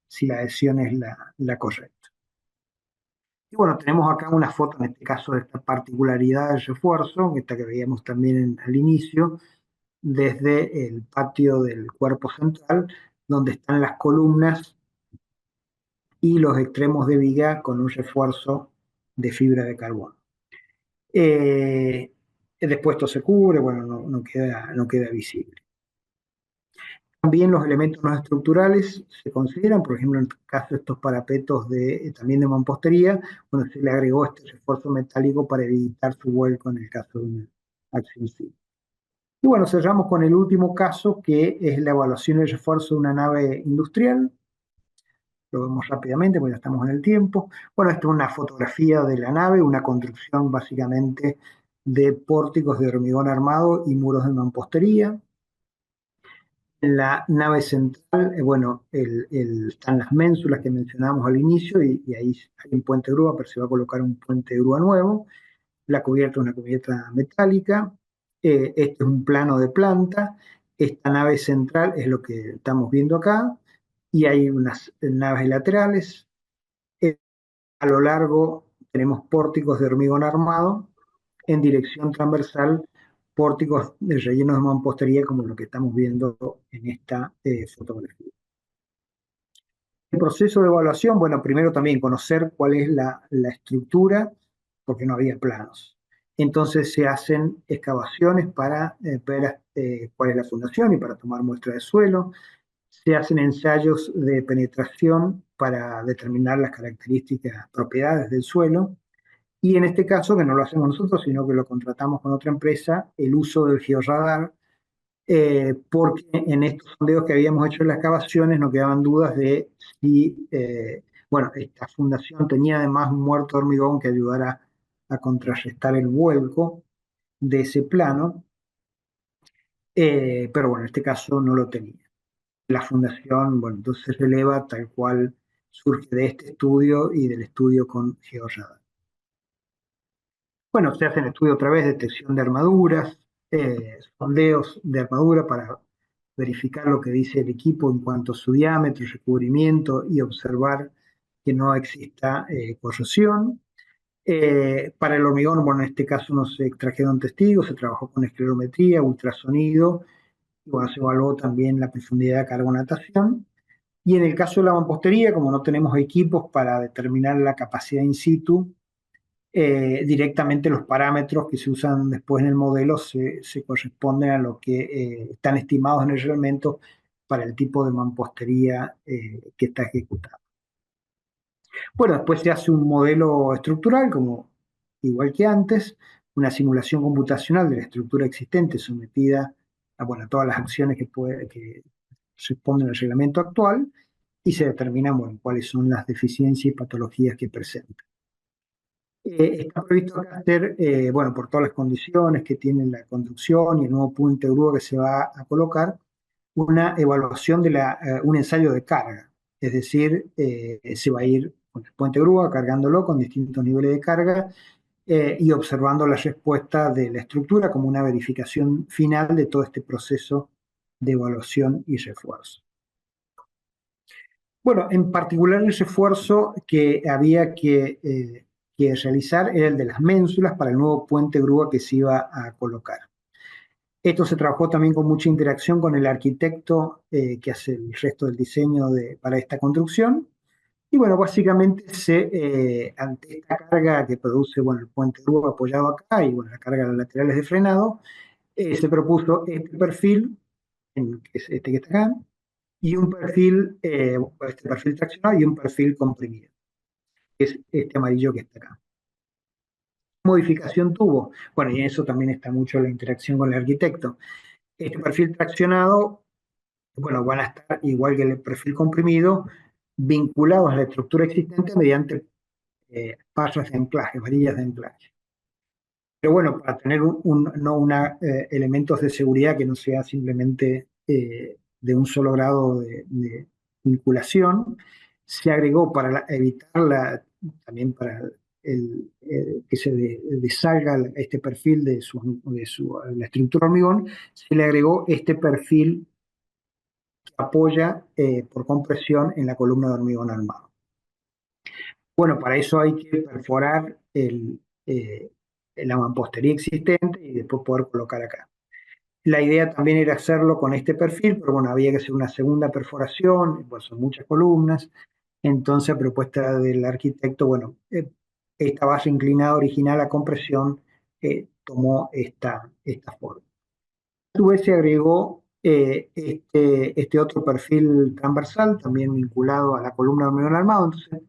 [SPEAKER 2] si la adhesión es la correcta. Y bueno, tenemos acá una foto, en este caso, de esta particularidad del refuerzo, esta que veíamos también al inicio, desde el patio del cuerpo central, donde están las columnas y los extremos de viga con un refuerzo de fibra de carbono. Después esto se cubre, bueno, no queda visible. También los elementos no estructurales se consideran, por ejemplo, en el caso de estos parapetos también de mampostería, bueno, se le agregó este refuerzo metálico para evitar su vuelco en el caso de una acción civil. Y bueno, cerramos con el último caso, que es la evaluación y el refuerzo de una nave industrial. Lo vemos rápidamente porque ya estamos en el tiempo. Bueno, esta es una fotografía de la nave, una construcción básicamente de pórticos de hormigón armado y muros de mampostería. En la nave central, bueno, están las ménsulas que mencionábamos al inicio y ahí hay un puente de grúa, pero se va a colocar un puente de grúa nuevo. La cubierta es una cubierta metálica. Este es un plano de planta. Esta nave central es lo que estamos viendo acá y hay unas naves laterales. A lo largo tenemos pórticos de hormigón armado, en dirección transversal pórticos de rellenos de mampostería como lo que estamos viendo en esta fotografía. El proceso de evaluación, bueno, primero también conocer cuál es la estructura, porque no había planos. Entonces se hacen excavaciones para ver cuál es la fundación y para tomar muestras de suelo. Se hacen ensayos de penetración para determinar las características, propiedades del suelo. Y en este caso, que no lo hacemos nosotros, sino que lo contratamos con otra empresa, el uso del georradar, porque en estos sondeos que habíamos hecho en las excavaciones no quedaban dudas de si, bueno, esta fundación tenía además un muerto de hormigón que ayudara a contrarrestar el vuelco de ese plano, pero bueno, en este caso no lo tenía. La fundación, bueno, entonces se eleva tal cual surge de este estudio y del estudio con georradar. Bueno, se hacen estudios otra vez, detección de armaduras, sondeos de armadura para verificar lo que dice el equipo en cuanto a su diámetro, recubrimiento y observar que no exista corrosión. Para el hormigón, bueno, en este caso no se extrajeron testigos, se trabajó con esclerometría, ultrasonido, y bueno, se evaluó también la profundidad de carbonatación. Y en el caso de la mampostería, como no tenemos equipos para determinar la capacidad in situ, directamente los parámetros que se usan después en el modelo se corresponden a lo que están estimados en el reglamento para el tipo de mampostería que está ejecutado. Bueno, después se hace un modelo estructural, como igual que antes, una simulación computacional de la estructura existente sometida a, bueno, todas las acciones que responden al reglamento actual y se determinan, bueno, cuáles son las deficiencias y patologías que presenta. Está previsto acá hacer, bueno, por todas las condiciones que tiene la construcción y el nuevo puente de grúa que se va a colocar, una evaluación de un ensayo de carga. Es decir, se va a ir con el puente de grúa cargándolo con distintos niveles de carga y observando la respuesta de la estructura como una verificación final de todo este proceso de evaluación y refuerzo. Bueno, en particular el refuerzo que había que realizar era el de las ménsulas para el nuevo puente grúa que se iba a colocar. Esto se trabajó también con mucha interacción con el arquitecto que hace el resto del diseño para esta construcción. Y bueno, básicamente ante esta carga que produce bueno, el puente grúa apoyado acá y bueno, la carga de los laterales de frenado, se propuso este perfil, que es este que está acá, y un perfil, este perfil traccionado y un perfil comprimido, que es este amarillo que está acá. ¿Qué modificación tuvo? Bueno, y eso también está mucho la interacción con el arquitecto. Este perfil traccionado, bueno, van a estar igual que el perfil comprimido, vinculados a la estructura existente mediante barras de anclaje, varillas de anclaje. Pero bueno, para tener elementos de seguridad que no sea simplemente de un solo grado de vinculación, se agregó para evitar también para que se desalga este perfil de la estructura hormigón, se le agregó este perfil que apoya por compresión en la columna de hormigón armado. Bueno, para eso hay que perforar la mampostería existente y después poder colocar acá. La idea también era hacerlo con este perfil, pero bueno, había que hacer una segunda perforación, pues son muchas columnas. Entonces, a propuesta del arquitecto, bueno, esta base inclinada original a compresión tomó esta forma. A su vez se agregó este otro perfil transversal, también vinculado a la columna de hormigón armado. Entonces,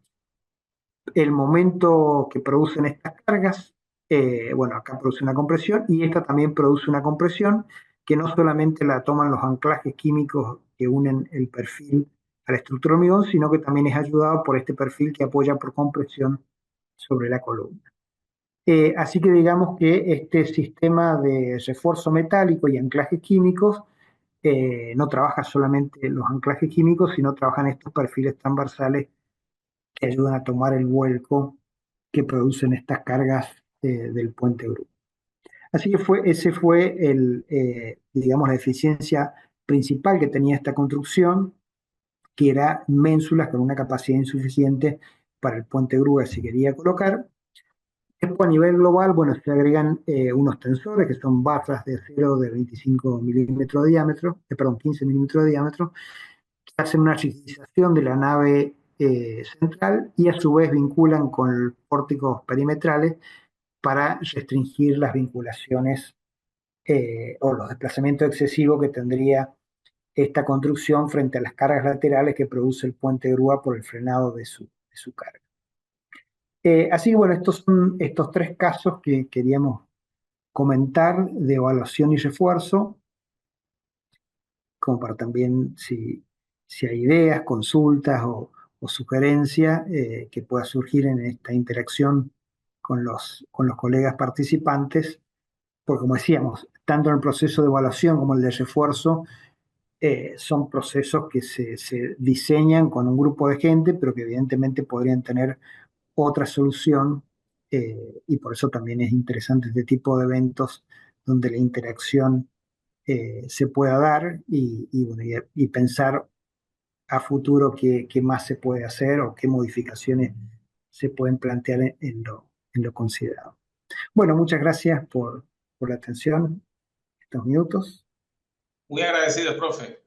[SPEAKER 2] el momento que producen estas cargas, bueno, acá produce una compresión y esta también produce una compresión que no solamente la toman los anclajes químicos que unen el perfil a la estructura hormigón, sino que también es ayudado por este perfil que apoya por compresión sobre la columna. Así que digamos que este sistema de refuerzo metálico y anclajes químicos no trabaja solamente los anclajes químicos, sino trabajan estos perfiles transversales que ayudan a tomar el vuelco que producen estas cargas del puente grúa. Así que ese fue digamos, la eficiencia principal que tenía esta construcción, que era ménsulas con una capacidad insuficiente para el puente grúa que se quería colocar. Después, a nivel global, bueno, se agregan unos tensores que son barras de acero de 25 milímetros de diámetro, perdón, 15 milímetros de diámetro, hacen una rigidización de la nave central y a su vez vinculan con pórticos perimetrales para restringir las vinculaciones o los desplazamientos excesivos que tendría esta construcción frente a las cargas laterales que produce el puente grúa por el frenado de su carga. Así que bueno, estos son estos tres casos que queríamos comentar de evaluación y refuerzo, como para también si hay ideas, consultas o sugerencias que pueda surgir en esta interacción con los colegas participantes, porque como decíamos, tanto en el proceso de evaluación como el de refuerzo, son procesos que se diseñan con un grupo de gente, pero que evidentemente podrían tener otra solución, y por eso también es interesante este tipo de eventos donde la interacción se pueda dar bueno, y pensar a futuro qué más se puede hacer o qué modificaciones se pueden plantear en lo considerado. Bueno, muchas gracias por la atención, estos minutos.
[SPEAKER 1] Muy agradecido, profe.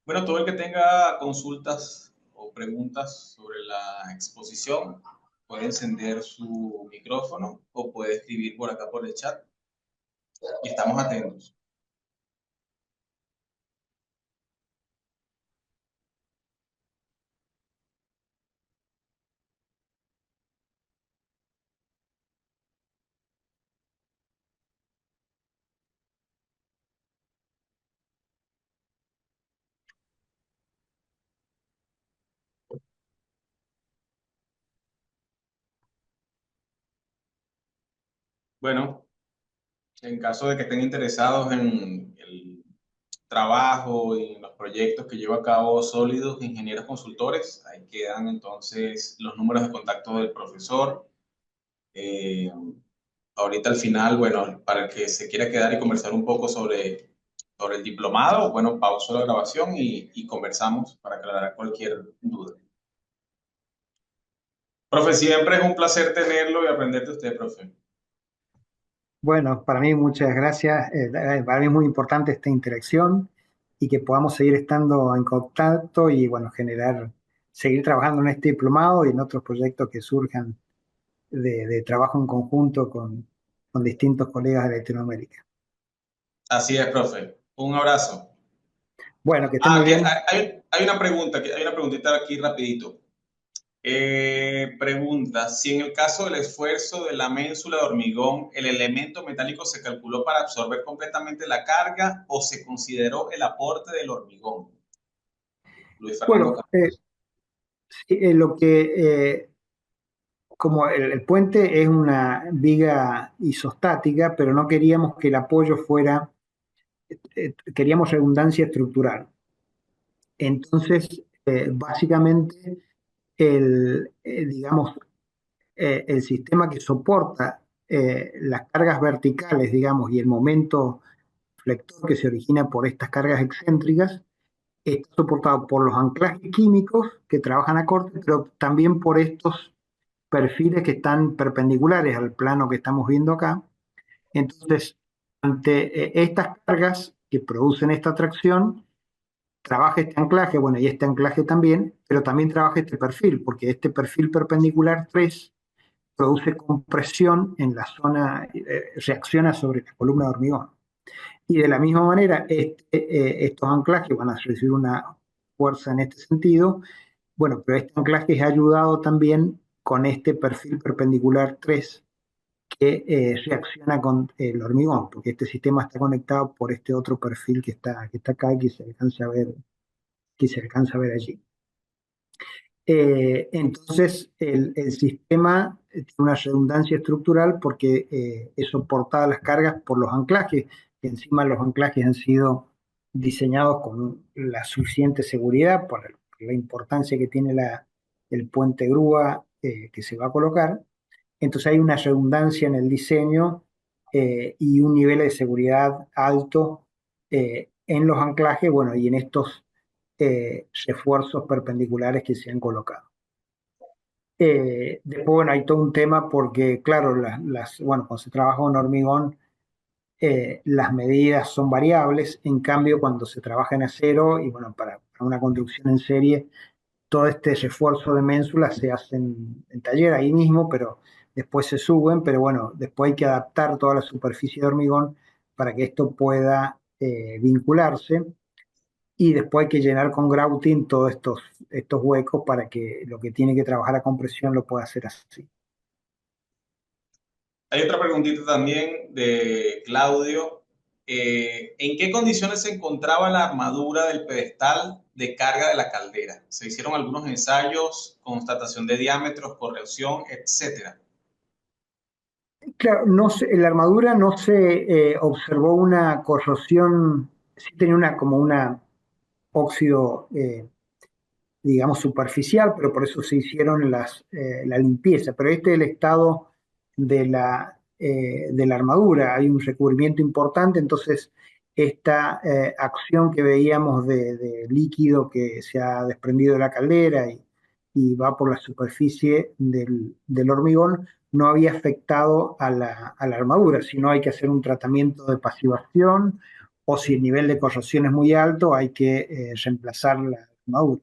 [SPEAKER 1] Bueno, todo el que tenga consultas o preguntas sobre la exposición, puede encender su micrófono o puede escribir por acá por el chat y estamos atentos. Bueno, en caso de que estén interesados en el trabajo y en los proyectos que lleva a cabo Sólidos Ingenieros Consultores, ahí quedan entonces los números de contacto del profesor. Eh, Ahorita al final, bueno, para el que se quiera quedar y conversar un poco sobre el diplomado, bueno, pauso la grabación y conversamos para aclarar cualquier duda. Profe, siempre es un placer tenerlo y aprender de usted, profe.
[SPEAKER 2] Bueno, para mí muchas gracias. Para mí es muy importante esta interacción y que podamos seguir estando en contacto y bueno, seguir trabajando en este diplomado y en otros proyectos que surjan de trabajo en conjunto con distintos colegas de Latinoamérica.
[SPEAKER 1] Así es, profe. Un abrazo.
[SPEAKER 2] Bueno, que esté muy
[SPEAKER 1] Que
[SPEAKER 2] bien.
[SPEAKER 1] hay una pregunta, hay una preguntita aquí rapidito. Pregunta, si en el caso del esfuerzo de la ménsula de hormigón, el elemento metálico se calculó para absorber completamente la carga o se consideró el aporte del hormigón. Luis Fernando
[SPEAKER 2] Bueno,
[SPEAKER 1] Campos.
[SPEAKER 2] sí, como el puente es una viga isostática, pero no queríamos que el apoyo fuera, queríamos redundancia estructural. Entonces, básicamente, digamos, el sistema que soporta las cargas verticales, digamos, y el momento flector que se origina por estas cargas excéntricas, está soportado por los anclajes químicos que trabajan a corte, pero también por estos perfiles que están perpendiculares al plano que estamos viendo acá. Entonces, ante estas cargas que producen esta tracción, trabaja este anclaje, bueno, y este anclaje también, pero también trabaja este perfil, porque este perfil perpendicular 3 produce compresión en la zona, reacciona sobre la columna de hormigón. Y de la misma manera, estos anclajes van a recibir una fuerza en este sentido, bueno, pero este anclaje es ayudado también con este perfil perpendicular 3 que reacciona con el hormigón, porque este sistema está conectado por este otro perfil que está acá y que se alcanza a ver allí. Entonces, el sistema tiene una redundancia estructural porque es soportada las cargas por los anclajes, que encima los anclajes han sido diseñados con la suficiente seguridad por la importancia que tiene el puente grúa que se va a colocar. Entonces hay una redundancia en el diseño y un nivel de seguridad alto en los anclajes, bueno, y en estos refuerzos perpendiculares que se han colocado. Después, bueno, hay todo un tema porque, claro, bueno, cuando se trabaja con hormigón, las medidas son variables, en cambio, cuando se trabaja en acero, y bueno, para una construcción en serie, todo este refuerzo de ménsulas se hace en taller ahí mismo, pero después se suben, pero bueno, después hay que adaptar toda la superficie de hormigón para que esto pueda vincularse y después hay que llenar con grouting todos estos huecos para que lo que tiene que trabajar a compresión lo pueda hacer así.
[SPEAKER 1] Hay otra preguntita también de Claudio. ¿En qué condiciones se encontraba la armadura del pedestal de carga de la caldera? Se hicieron algunos ensayos, constatación de diámetros, corrección, etcétera.
[SPEAKER 2] Claro, no la armadura no se observó una corrosión, sí tenía como una óxido digamos, superficial, pero por eso se hicieron la limpieza. Pero este es el estado de la armadura. Hay un recubrimiento importante, entonces esta acción que veíamos de líquido que se ha desprendido de la caldera y va por la superficie del hormigón no había afectado a la armadura, sino hay que hacer un tratamiento de pasivación o si el nivel de corrosión es muy alto hay que reemplazar la armadura.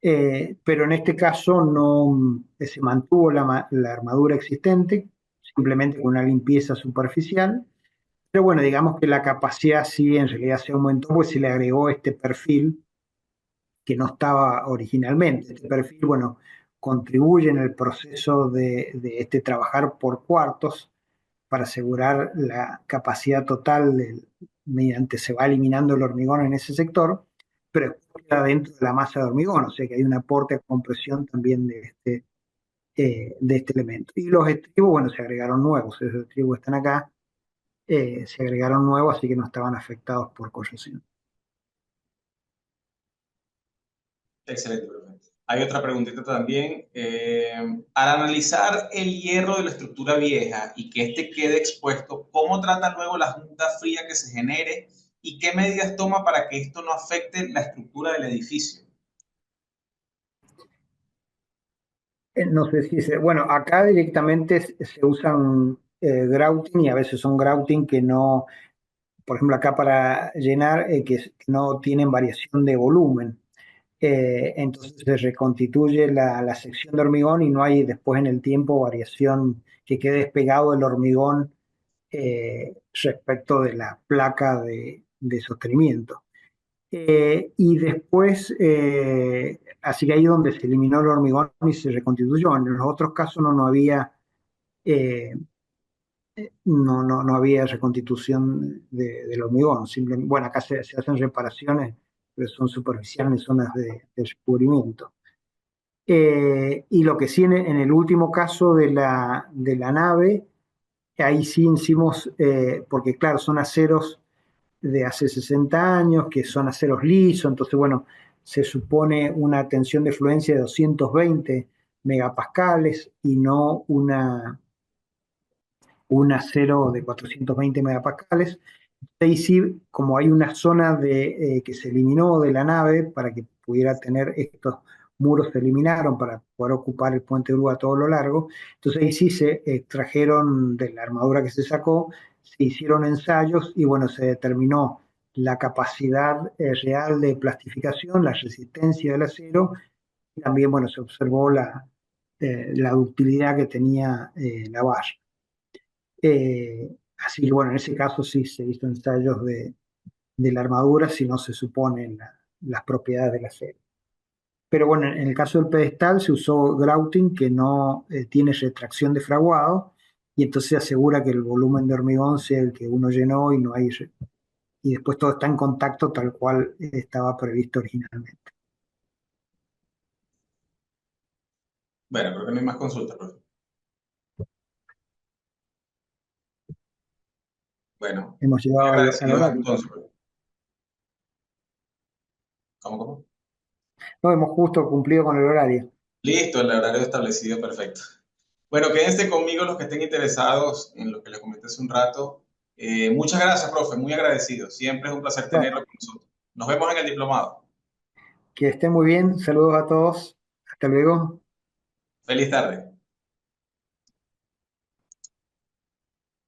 [SPEAKER 2] pero en este caso no se mantuvo la armadura existente, simplemente con una limpieza superficial. Pero bueno, digamos que la capacidad sí en realidad se aumentó, pues se le agregó este perfil que no estaba originalmente. Este perfil, bueno, contribuye en el proceso de este trabajar por cuartos para asegurar la capacidad total mediante se va eliminando el hormigón en ese sector, pero queda dentro de la masa de hormigón, o sea que hay un aporte a compresión también de este elemento. Y los estribos, bueno, se agregaron nuevos, esos estribos están acá, se agregaron nuevos, así que no estaban afectados por corrosión.
[SPEAKER 1] Excelente, profe. Hay otra preguntita también. Al analizar el hierro de la estructura vieja y que éste quede expuesto, ¿cómo trata luego la junta fría que se genere y qué medidas toma para que esto no afecte la estructura del edificio?
[SPEAKER 2] No sé si bueno, acá directamente se usan grouting y a veces son grouting que no, por ejemplo, acá para llenar, que no tienen variación de volumen. Entonces se reconstituye la sección de hormigón y no hay después en el tiempo variación que quede despegado el hormigón respecto de la placa de sostenimiento. Y después, así que ahí donde se eliminó el hormigón y se reconstituyó. En los otros casos no había, eh, no había reconstitución del hormigón. Bueno, acá se hacen reparaciones, pero son superficiales en zonas de recubrimiento. Y lo que sí en el último caso de la nave, ahí sí hicimos, porque claro, son aceros de hace 60 años, que son aceros lisos, entonces bueno, se supone una tensión de fluencia de 220 megapascales y no un acero de 420 megapascales. Ahí sí, como hay una zona que se eliminó de la nave para que pudiera tener estos muros, se eliminaron para poder ocupar el puente de grúa a todo lo largo. Entonces ahí sí se extrajeron de la armadura que se sacó, se hicieron ensayos y bueno, se determinó la capacidad real de plastificación, la resistencia del acero y también bueno, se observó la ductilidad que tenía la valla. Así que bueno, en ese caso sí se hizo ensayos de la armadura si no se suponen las propiedades del acero. Pero bueno, en el caso del pedestal se usó grouting que no tiene retracción de fraguado y entonces se asegura que el volumen de hormigón sea el que uno llenó y no hay y después todo está en contacto tal cual estaba previsto originalmente.
[SPEAKER 1] Bueno, creo que no hay más consultas, profe. Bueno,
[SPEAKER 2] Hemos
[SPEAKER 1] muy
[SPEAKER 2] llegado al
[SPEAKER 1] agradecidos
[SPEAKER 2] horario.
[SPEAKER 1] entonces, profe. ¿Cómo, cómo?
[SPEAKER 2] No, hemos justo cumplido con el horario.
[SPEAKER 1] Listo, el horario establecido, perfecto. Bueno, quédense conmigo los que estén interesados en lo que les comenté hace un rato. Muchas gracias, profe, muy agradecido. Siempre es un placer
[SPEAKER 2] Bueno,
[SPEAKER 1] tenerlo con nosotros. Nos vemos en el diplomado.
[SPEAKER 2] que estén muy bien. Saludos a todos. Hasta luego.
[SPEAKER 1] Feliz tarde.